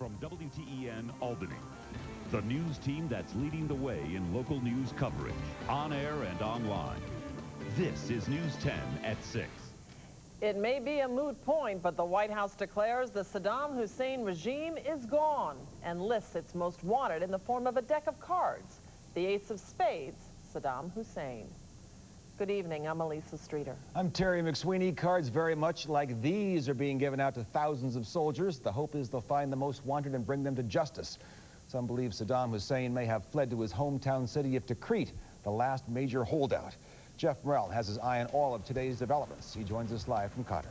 From WTEN Albany, the news team that's leading the way in local news coverage, on air and online. This is News 10 at 6. It may be a moot point, but the White House declares the Saddam Hussein regime is gone and lists its most wanted in the form of a deck of cards, the Ace of Spades, Saddam Hussein. Good evening, I'm Elisa Streeter. I'm Terry McSweeney. Cards very much like these are being given out to thousands of soldiers. The hope is they'll find the most wanted and bring them to justice. Some believe Saddam Hussein may have fled to his hometown city of Tikrit, the last major holdout. Geoff Morrell has his eye on all of today's developments. He joins us live from Qatar.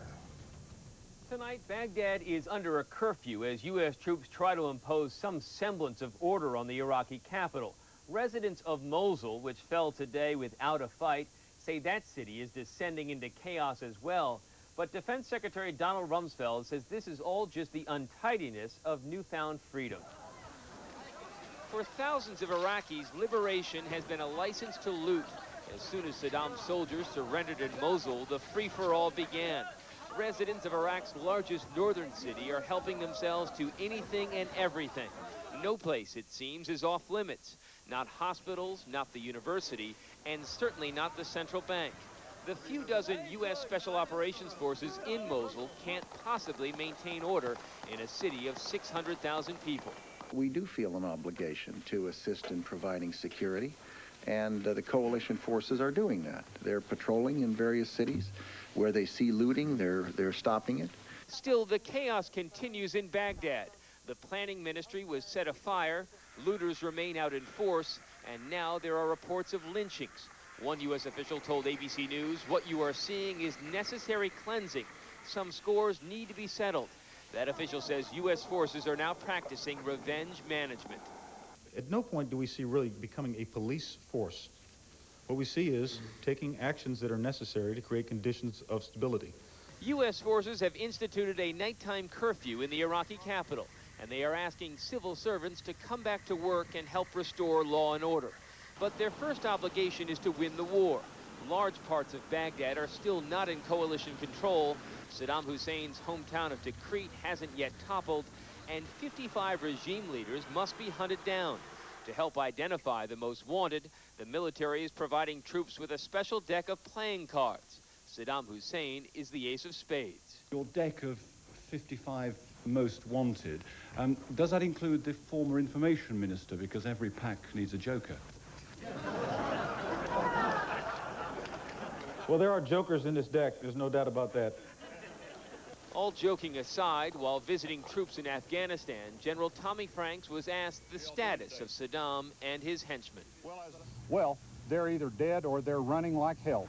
Tonight, Baghdad is under a curfew as U.S. troops try to impose some semblance of order on the Iraqi capital. Residents of Mosul, which fell today without a fight, say that city is descending into chaos as well. But Defense Secretary Donald Rumsfeld says this is all just the untidiness of newfound freedom. For thousands of Iraqis, liberation has been a license to loot. As soon as Saddam's soldiers surrendered in Mosul, the free-for-all began. Residents of Iraq's largest northern city are helping themselves to anything and everything. No place, it seems, is off limits. Not hospitals, not the university, and certainly not the central bank. The few dozen U.S. Special Operations Forces in Mosul can't possibly maintain order in a city of 600,000 people. We do feel an obligation to assist in providing security, and the coalition forces are doing that. They're patrolling in various cities. Where they see looting, they're stopping it. Still, the chaos continues in Baghdad. The planning ministry was set afire, looters remain out in force, and now there are reports of lynchings. One U.S. official told ABC News, "What you are seeing is necessary cleansing. Some scores need to be settled." That official says U.S. forces are now practicing revenge management. At no point do we see really becoming a police force. What we see is taking actions that are necessary to create conditions of stability. U.S. forces have instituted a nighttime curfew in the Iraqi capital, and they are asking civil servants to come back to work and help restore law and order. But their first obligation is to win the war. Large parts of Baghdad are still not in coalition control. Saddam Hussein's hometown of Tikrit hasn't yet toppled, and 55 regime leaders must be hunted down. To help identify the most wanted, the military is providing troops with a special deck of playing cards. Saddam Hussein is the Ace of Spades. Your deck of 55 most wanted, does that include the former information minister? Because every pack needs a joker. Well, there are jokers in this deck. There's no doubt about that. All joking aside, while visiting troops in Afghanistan, General Tommy Franks was asked the status of Saddam and his henchmen. Well, they're either dead or they're running like hell.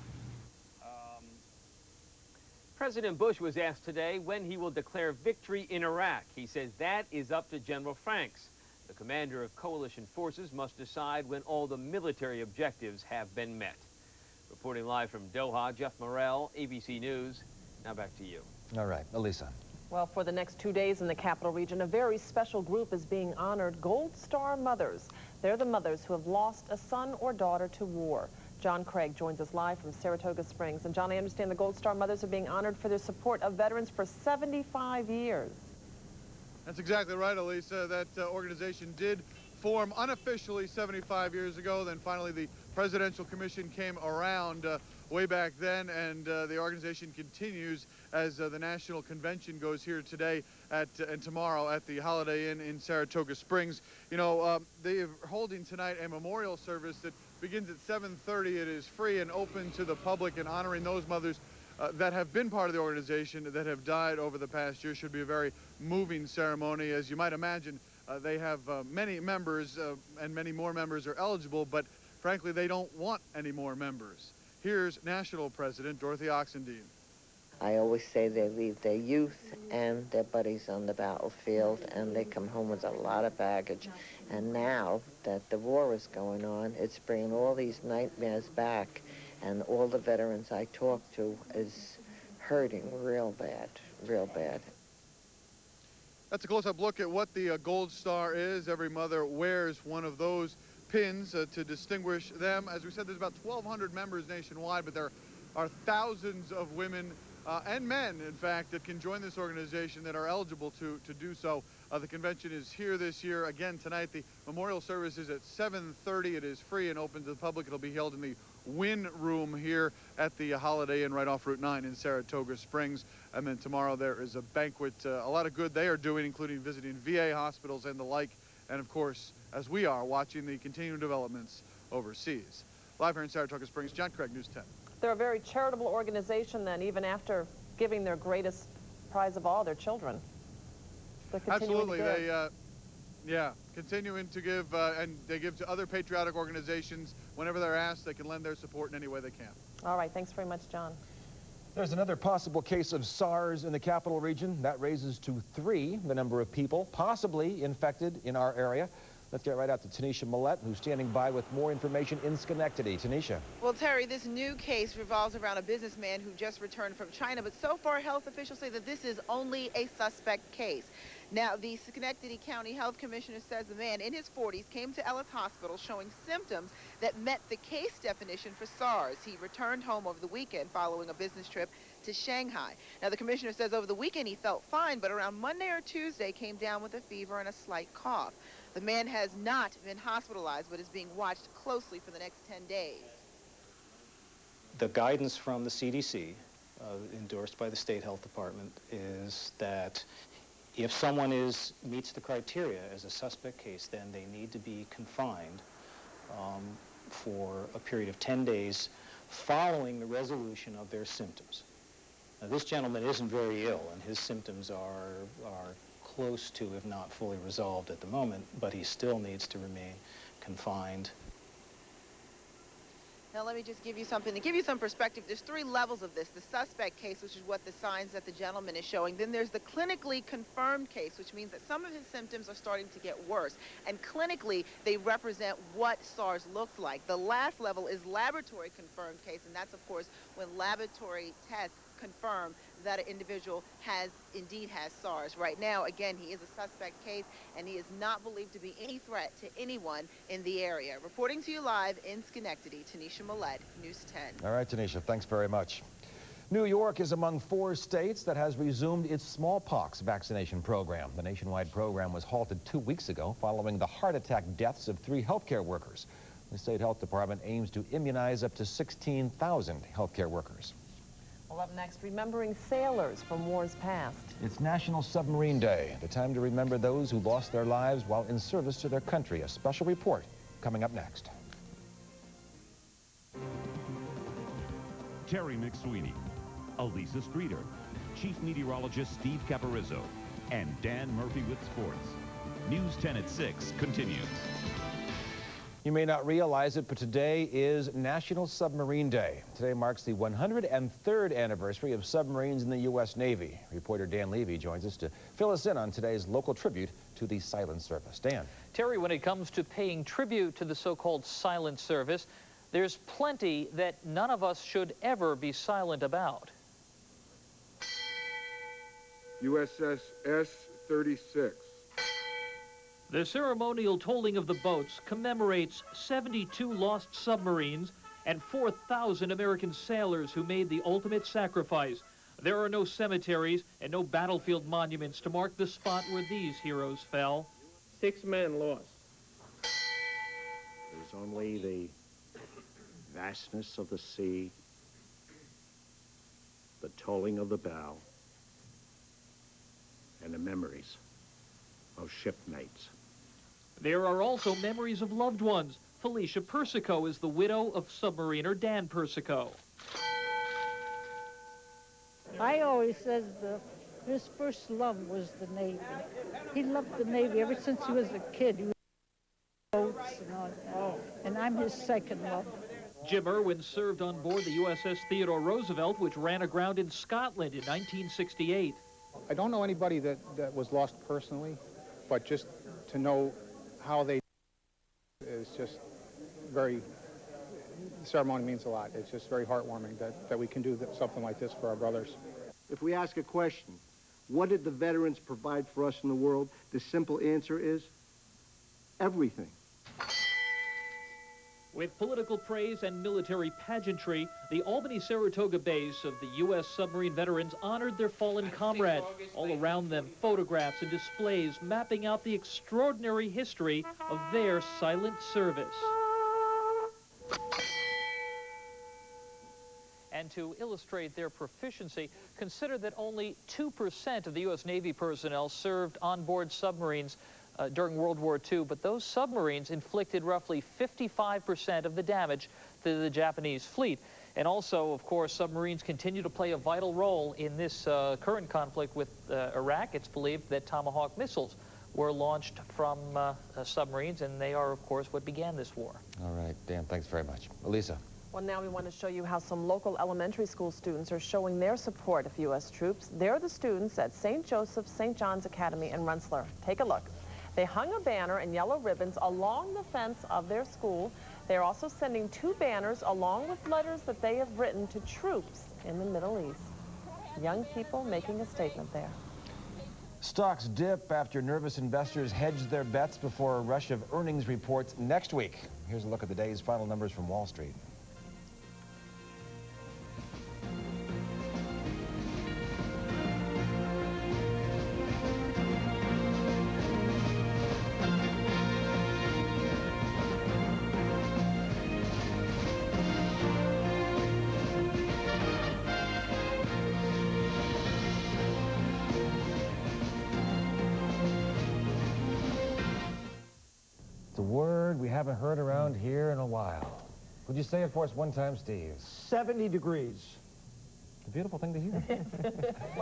President Bush was asked today when he will declare victory in Iraq. He says that is up to General Franks. The commander of coalition forces must decide when all the military objectives have been met. Reporting live from Doha, Geoff Morrell, ABC News. Now back to you. All right, Elisa. Well, for the next 2 days in the capital region, a very special group is being honored, Gold Star Mothers. They're the mothers who have lost a son or daughter to war. John Craig joins us live from Saratoga Springs. And John, I understand the Gold Star Mothers are being honored for their support of veterans for 75 years. That's exactly right, Elisa. That organization did form unofficially 75 years ago. Then finally the Presidential Commission came around way back then, and the organization continues as the National Convention goes here today and tomorrow at the Holiday Inn in Saratoga Springs. You know, they are holding tonight a memorial service that begins at 7:30. It is free and open to the public, and honoring those mothers that have been part of the organization that have died over the past year. Should be a very moving ceremony. As you might imagine, they have many members, and many more members are eligible, but frankly, they don't want any more members. Here's National President Dorothy Oxendine. I always say they leave their youth and their buddies on the battlefield, and they come home with a lot of baggage. And now that the war is going on, it's bringing all these nightmares back, and all the veterans I talk to is hurting real bad, real bad. That's a close-up look at what the Gold Star is. Every mother wears one of those pins to distinguish them. As we said, there's about 1,200 members nationwide, but there are thousands of women and men, in fact, that can join this organization that are eligible to do so. The convention is here this year again tonight. The memorial service is at 7:30. It is free and open to the public. It'll be held in the Wynn Room here at the Holiday Inn right off Route 9 in Saratoga Springs. And then tomorrow there is a banquet. A lot of good they are doing, including visiting VA hospitals and the like. And of course, as we are, watching the continuing developments overseas. Live here in Saratoga Springs, John Craig, News 10. They're a very charitable organization then, even after giving their greatest prize of all, their children. Absolutely, they continuing to give, and they give to other patriotic organizations. Whenever they're asked, they can lend their support in any way they can. All right, thanks very much, John. There's another possible case of SARS in the capital region. That raises to 3 the number of people possibly infected in our area. Let's get right out to Tanisha Mallett, who's standing by with more information in Schenectady. Tanisha. Well, Terry, this new case revolves around a businessman who just returned from China, but so far health officials say that this is only a suspect case. Now, the Schenectady County Health Commissioner says the man in his 40s came to Ellis Hospital showing symptoms that met the case definition for SARS. He returned home over the weekend following a business trip to Shanghai. Now, the commissioner says over the weekend he felt fine, but around Monday or Tuesday came down with a fever and a slight cough. The man has not been hospitalized, but is being watched closely for the next 10 days. The guidance from the CDC, endorsed by the State Health Department, is that if someone meets the criteria as a suspect case, then they need to be confined for a period of 10 days following the resolution of their symptoms. Now, this gentleman isn't very ill, and his symptoms are close to, if not fully resolved at the moment, but he still needs to remain confined. Now, let me just give you something to give you some perspective. There's 3 levels of this. The suspect case, which is what the signs that the gentleman is showing. Then there's the clinically confirmed case, which means that some of his symptoms are starting to get worse. And clinically, they represent what SARS looks like. The last level is laboratory confirmed case, and that's, of course, when laboratory tests confirm that an individual indeed has SARS. Right now, again, he is a suspect case, and he is not believed to be any threat to anyone in the area. Reporting to you live in Schenectady, Tanisha Mallett, News 10. All right, Tanisha, thanks very much. New York is among 4 states that has resumed its smallpox vaccination program. The nationwide program was halted 2 weeks ago following the heart attack deaths of 3 healthcare workers. The state health department aims to immunize up to 16,000 healthcare workers. Well, up next, remembering sailors from wars past. It's National Submarine Day, the time to remember those who lost their lives while in service to their country. A special report coming up next. Terry McSweeney, Elisa Streeter, Chief Meteorologist Steve Caporizzo, and Dan Murphy with sports. News 10 at 6 continues. You may not realize it, but today is National Submarine Day. Today marks the 103rd anniversary of submarines in the U.S. Navy. Reporter Dan Levy joins us to fill us in on today's local tribute to the Silent Service. Dan. Terry, when it comes to paying tribute to the so-called Silent Service, there's plenty that none of us should ever be silent about. USS S-36. The ceremonial tolling of the boats commemorates 72 lost submarines and 4,000 American sailors who made the ultimate sacrifice. There are no cemeteries and no battlefield monuments to mark the spot where these heroes fell. 6 men lost. There's only the vastness of the sea, the tolling of the bell, and the memories of shipmates. There are also memories of loved ones. Felicia Persico is the widow of submariner Dan Persico. I always said his first love was the Navy. He loved the Navy ever since he was a kid. He was boats and all. And I'm his second love. Jim Irwin served on board the USS Theodore Roosevelt, which ran aground in Scotland in 1968. I don't know anybody that was lost personally, but just to know how they is just very, the ceremony means a lot. It's just very heartwarming that we can do something like this for our brothers. If we ask a question, what did the veterans provide for us in the world? The simple answer is everything. With political praise and military pageantry, the Albany-Saratoga base of the U.S. submarine veterans honored their fallen comrades. All around them, photographs and displays mapping out the extraordinary history of their silent service. And to illustrate their proficiency, consider that only 2% of the U.S. Navy personnel served on board submarines during World War II, but those submarines inflicted roughly 55% of the damage to the Japanese fleet. And also, of course, submarines continue to play a vital role in this current conflict with Iraq. It's believed that Tomahawk missiles were launched from submarines, and they are, of course, what began this war. All right, Dan, thanks very much. Elisa. Well, now we want to show you how some local elementary school students are showing their support of U.S. troops. They're the students at St. Joseph's St. John's Academy in Rensselaer. Take a look. They hung a banner and yellow ribbons along the fence of their school. They're also sending 2 banners along with letters that they have written to troops in the Middle East. Young people making a statement there. Stocks dip after nervous investors hedge their bets before a rush of earnings reports next week. Here's a look at the day's final numbers from Wall Street. The word we haven't heard around here in a while. Would you say it for us one time, Steve? 70 degrees. It's a beautiful thing to hear.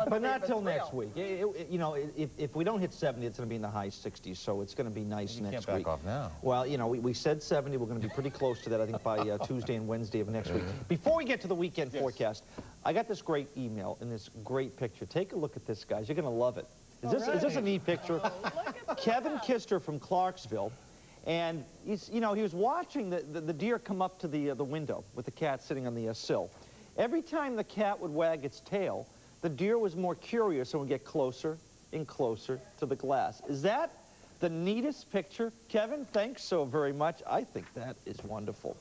But not till next week. You know, if we don't hit 70, it's going to be in the high 60s, so it's going to be nice next week. You can't back off now. Well, you know, we said 70. We're going to be pretty close to that, I think, by Tuesday and Wednesday of next week. Before we get to the weekend forecast, I got this great email and this great picture. Take a look at this, guys. You're going to love it. Is this a neat picture? Kevin Kister from Clarksville. And he's, you know, he was watching the deer come up to the window with the cat sitting on the sill. Every time the cat would wag its tail, the deer was more curious and would get closer and closer to the glass. Is that the neatest picture? Kevin, thanks so very much. I think that is wonderful.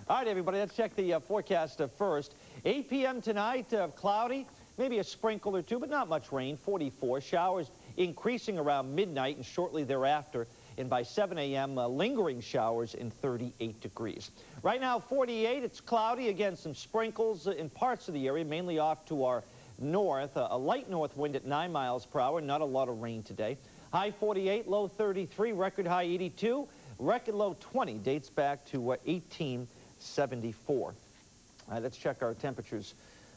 All right, everybody, let's check the forecast first. 8 p.m. tonight, cloudy, maybe a sprinkle or two, but not much rain, 44. Showers increasing around midnight and shortly thereafter. And by 7 a.m., lingering showers in 38 degrees. Right now, 48, it's cloudy. Again, some sprinkles in parts of the area, mainly off to our north. A light north wind at 9 miles per hour, not a lot of rain today. High 48, low 33, record high 82, record low 20, dates back to 1874. All right, let's check our temperatures.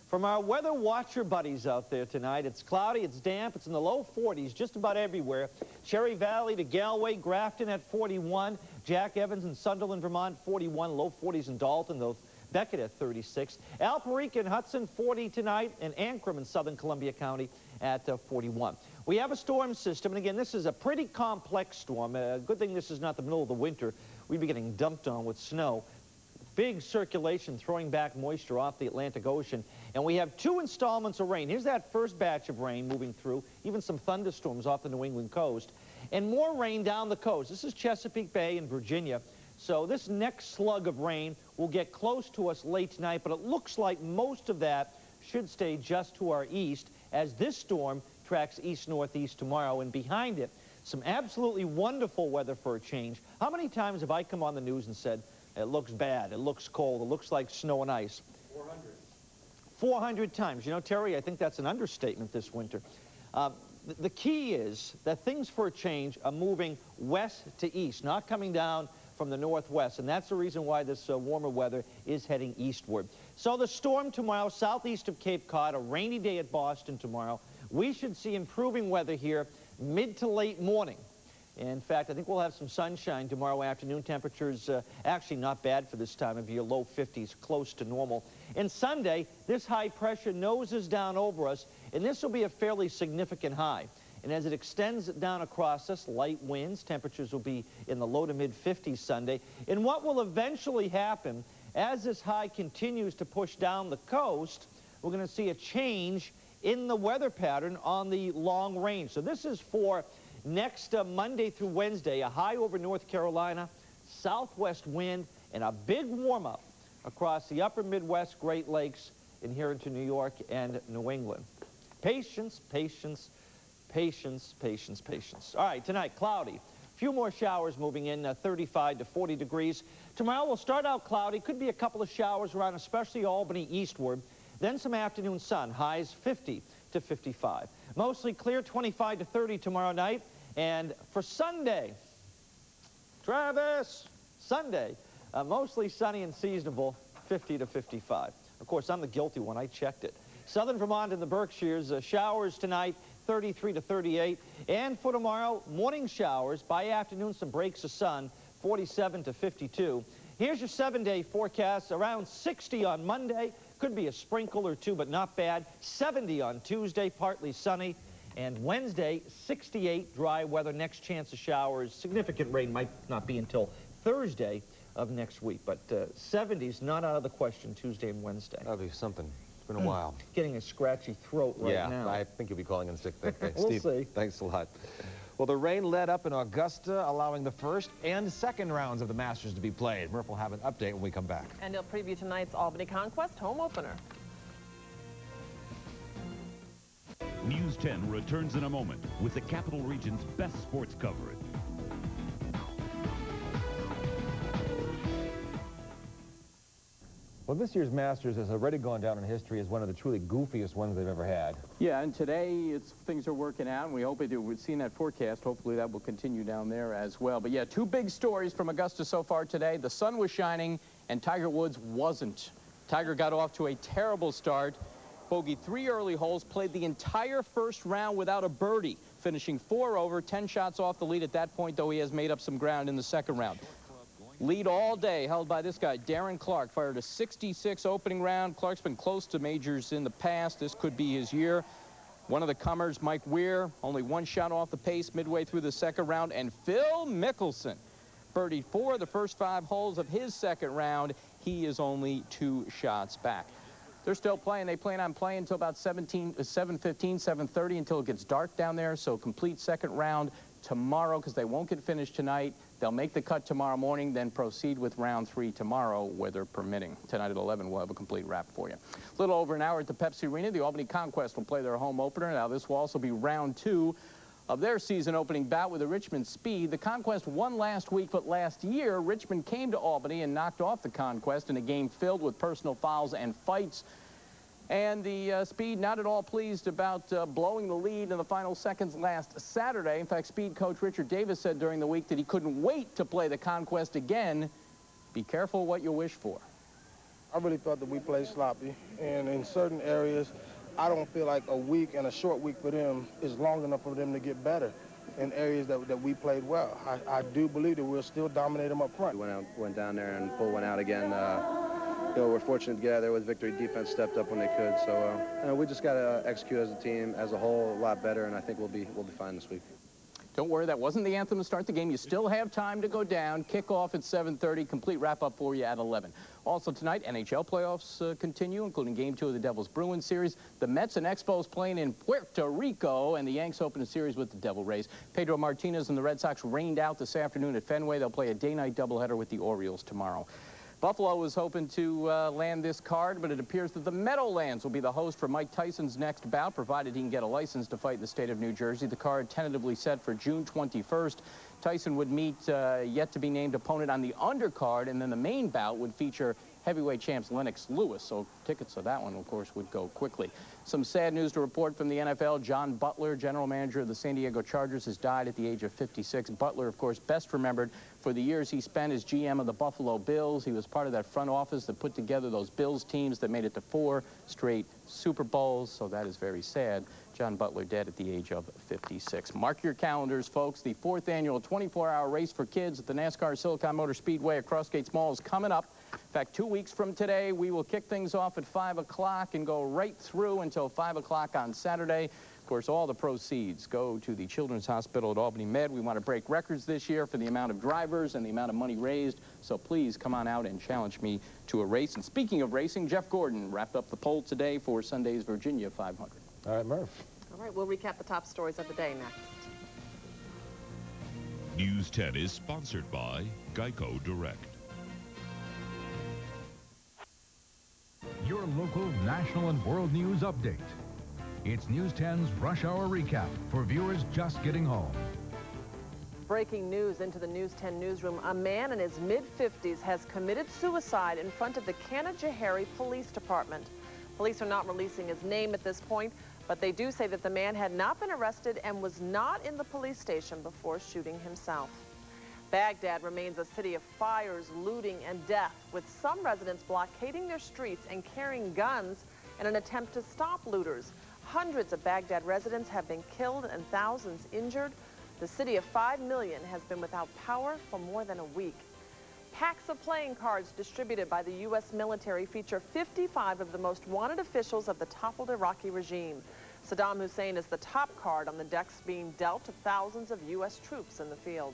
From our weather watcher buddies out there tonight, it's cloudy, it's damp, it's in the low 40s just about everywhere. Cherry Valley to Galway, Grafton at 41, Jack Evans in Sunderland, Vermont, 41, low 40s in Dalton, though Beckett at 36. Alperique and Hudson, 40 tonight, and Ancrum in Southern Columbia County at 41. We have a storm system, and again, this is a pretty complex storm. Good thing this is not the middle of the winter. We'd be getting dumped on with snow. Big circulation throwing back moisture off the Atlantic Ocean. And we have 2 installments of rain. Here's that first batch of rain moving through, even some thunderstorms off the New England coast. And more rain down the coast. This is Chesapeake Bay in Virginia. So this next slug of rain will get close to us late tonight, but it looks like most of that should stay just to our east as this storm tracks east-northeast tomorrow. And behind it, some absolutely wonderful weather for a change. How many times have I come on the news and said, it looks bad, it looks cold, it looks like snow and ice? 400. 400 times. You know, Terry, I think that's an understatement this winter. The key is that things for a change are moving west to east, not coming down from the northwest, and that's the reason why this warmer weather is heading eastward. So the storm tomorrow, southeast of Cape Cod, a rainy day at Boston tomorrow. We should see improving weather here mid to late morning. In fact, I think we'll have some sunshine tomorrow afternoon. Temperatures actually not bad for this time of year, low 50s, close to normal. And Sunday, this high pressure noses down over us, and this will be a fairly significant high. And as it extends down across us, light winds, temperatures will be in the low to mid 50s Sunday. And what will eventually happen, as this high continues to push down the coast, we're going to see a change in the weather pattern on the long range. So this is for next Monday through Wednesday, a high over North Carolina, southwest wind, and a big warm-up across the upper Midwest, Great Lakes, and here into New York and New England. Patience, patience, patience, patience, patience. All right, tonight, cloudy. A few more showers moving in, 35 to 40 degrees. Tomorrow will start out cloudy. Could be a couple of showers around, especially Albany eastward. Then some afternoon sun, highs 50 to 55. Mostly clear, 25 to 30 tomorrow night. And for Sunday, Travis, Sunday, mostly sunny and seasonable, 50 to 55. Of course, I'm the guilty one. I checked it. Southern Vermont and the Berkshires, showers tonight, 33 to 38. And for tomorrow, morning showers. By afternoon, some breaks of sun, 47 to 52. Here's your 7-day forecast. Around 60 on Monday. Could be a sprinkle or two, but not bad. 70 on Tuesday, partly sunny. And Wednesday, 68, dry weather. Next chance of showers. Significant rain might not be until Thursday of next week. But 70s not out of the question Tuesday and Wednesday. That'll be something. It's been a while. Getting a scratchy throat right now. Yeah, I think you'll be calling in sick that day. We'll Steve, see. Thanks a lot. Well, the rain let up in Augusta, allowing the first and second rounds of the Masters to be played. Murph will have an update when we come back. And he'll preview tonight's Albany Conquest home opener. News 10 returns in a moment with the Capital Region's best sports coverage. Well, this year's Masters has already gone down in history as one of the truly goofiest ones they've ever had. Yeah, and today things are working out, and we hope we've seen that forecast. Hopefully that will continue down there as well. But yeah, two big stories from Augusta so far today. The sun was shining, and Tiger Woods wasn't. Tiger got off to a terrible start. Bogeyed 3 early holes, played the entire first round without a birdie, finishing 4 over, 10 shots off the lead at that point, though he has made up some ground in the second round. Lead all day held by this guy, Darren Clark, fired a 66 opening round. Clark's been close to majors in the past. This could be his year. One of the comers, Mike Weir, only 1 shot off the pace midway through the second round. And Phil Mickelson birdied 4 of the first 5 holes of his second round. He is only 2 shots back. They're still playing. They plan on playing until about 7:15, 7:30 until it gets dark down there. So complete second round tomorrow because they won't get finished tonight. They'll make the cut tomorrow morning, then proceed with round 3 tomorrow, weather permitting. Tonight at 11, we'll have a complete wrap for you. A little over an hour at the Pepsi Arena, the Albany Conquest will play their home opener. Now, this will also be round 2 of their season opening bout with the Richmond Speed. The Conquest won last week, but last year, Richmond came to Albany and knocked off the Conquest in a game filled with personal fouls and fights. And the Speed not at all pleased about blowing the lead in the final seconds last Saturday. In fact, Speed coach Richard Davis said during the week that he couldn't wait to play the Conquest again. Be careful what you wish for. I really thought that we played sloppy. And in certain areas, I don't feel like a week and a short week for them is long enough for them to get better in areas that we played well. I do believe that we'll still dominate them up front. We went down there and pulled one out again. We're fortunate to get out of there with victory. Defense stepped up when they could. So we just got to execute as a team, as a whole, a lot better, and I think we'll be fine this week. Don't worry, that wasn't the anthem to start the game. You still have time to go down. Kickoff at 7:30. Complete wrap-up for you at 11. Also tonight, NHL playoffs continue, including Game 2 of the Devils-Bruins series. The Mets and Expos playing in Puerto Rico, and the Yanks open a series with the Devil Rays. Pedro Martinez and the Red Sox rained out this afternoon at Fenway. They'll play a day-night doubleheader with the Orioles tomorrow. Buffalo was hoping to land this card, but it appears that the Meadowlands will be the host for Mike Tyson's next bout, provided he can get a license to fight in the state of New Jersey. The card tentatively set for June 21st. Tyson would meet yet-to-be-named opponent on the undercard, and then the main bout would feature heavyweight champs Lennox Lewis, so tickets to that one, of course, would go quickly. Some sad news to report from the NFL. John Butler, general manager of the San Diego Chargers, has died at the age of 56. Butler, of course, best remembered for the years he spent as GM of the Buffalo Bills. He was part of that front office that put together those Bills teams that made it to 4 straight Super Bowls, so that is very sad. John Butler dead at the age of 56. Mark your calendars, folks. The 4th annual 24-hour race for kids at the NASCAR Silicon Motor Speedway at Crossgates Mall is coming up. In fact, 2 weeks from today, we will kick things off at 5 o'clock and go right through until 5 o'clock on Saturday. Of course, all the proceeds go to the Children's Hospital at Albany Med. We want to break records this year for the amount of drivers and the amount of money raised. So please come on out and challenge me to a race. And speaking of racing, Jeff Gordon wrapped up the poll today for Sunday's Virginia 500. All right, Murph. All right, we'll recap the top stories of the day next. News 10 is sponsored by Geico Direct. local, national, and world news update. It's News 10's Rush Hour Recap for viewers just getting home. Breaking news into the News 10 newsroom. A man in his mid-50s has committed suicide in front of the Canajoharie Police Department. Police are not releasing his name at this point, but they do say that the man had not been arrested and was not in the police station before shooting himself. Baghdad remains a city of fires, looting, and death, with some residents blockading their streets and carrying guns in an attempt to stop looters. Hundreds of Baghdad residents have been killed and thousands injured. The city of 5 million has been without power for more than a week. Packs of playing cards distributed by the U.S. military feature 55 of the most wanted officials of the toppled Iraqi regime. Saddam Hussein is the top card on the decks being dealt to thousands of U.S. troops in the field.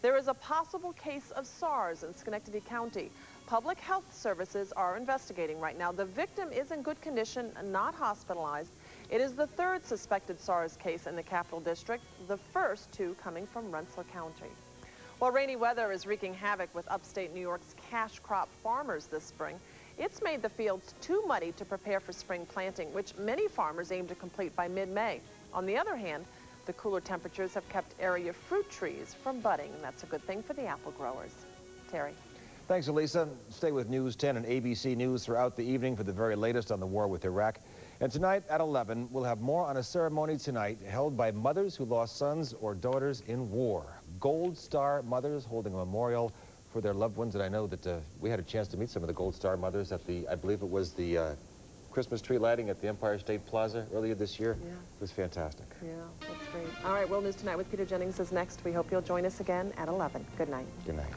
There is a possible case of SARS in Schenectady County. Public health services are investigating right now. The victim is in good condition and not hospitalized. It is the third suspected SARS case in the Capital District, the first two coming from Rensselaer County. While rainy weather is wreaking havoc with upstate New York's cash crop farmers this spring, it's made the fields too muddy to prepare for spring planting, which many farmers aim to complete by mid-May. On the other hand, the cooler temperatures have kept area fruit trees from budding, and that's a good thing for the apple growers. Terry. Thanks, Elisa. Stay with News 10 and ABC News throughout the evening for the very latest on the war with Iraq. And tonight at 11, we'll have more on a ceremony tonight held by mothers who lost sons or daughters in war. Gold Star mothers holding a memorial for their loved ones. And I know that we had a chance to meet some of the Gold Star mothers at the, I believe it was the Christmas tree lighting at the Empire State Plaza earlier this year. Yeah. It was fantastic. Yeah, that's great. All right, World News Tonight with Peter Jennings is next. We hope you'll join us again at 11. Good night. Good night.